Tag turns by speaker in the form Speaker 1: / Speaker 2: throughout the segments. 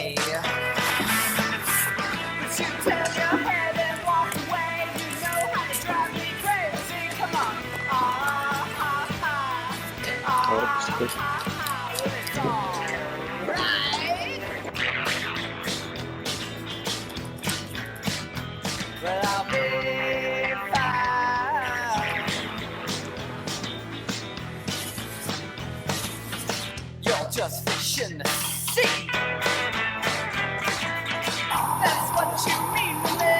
Speaker 1: day. But you turn your head and walk away. You know how to drive me crazy. Come on. Ah, ah, ah.
Speaker 2: Ahora
Speaker 1: Ah,
Speaker 2: pues sí, pues.
Speaker 1: ah, ah. Well, it's alright. Well, I'll be fine. You're just fish in the sea. That's what you mean to me.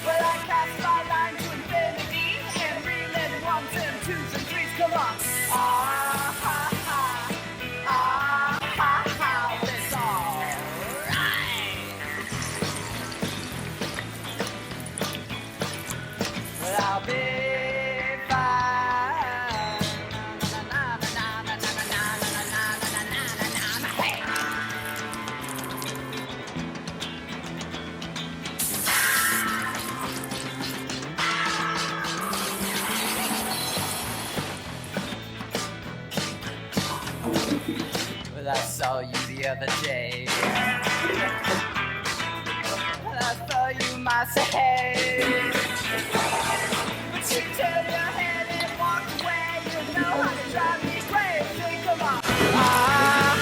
Speaker 1: Well, I cast my line to infinity and reel in ones and twos and threes. Come on. Ah, ha, ha. Ah, ha, ha. It's alright. Well, I'll be fine. Na, na, na, na, na, na, na, na, na, na, na, na, na, na, hey. Well, I saw you the other day. I saw you myself. But you turn your head and walk away. You know how to drive me crazy. Come on. Ah,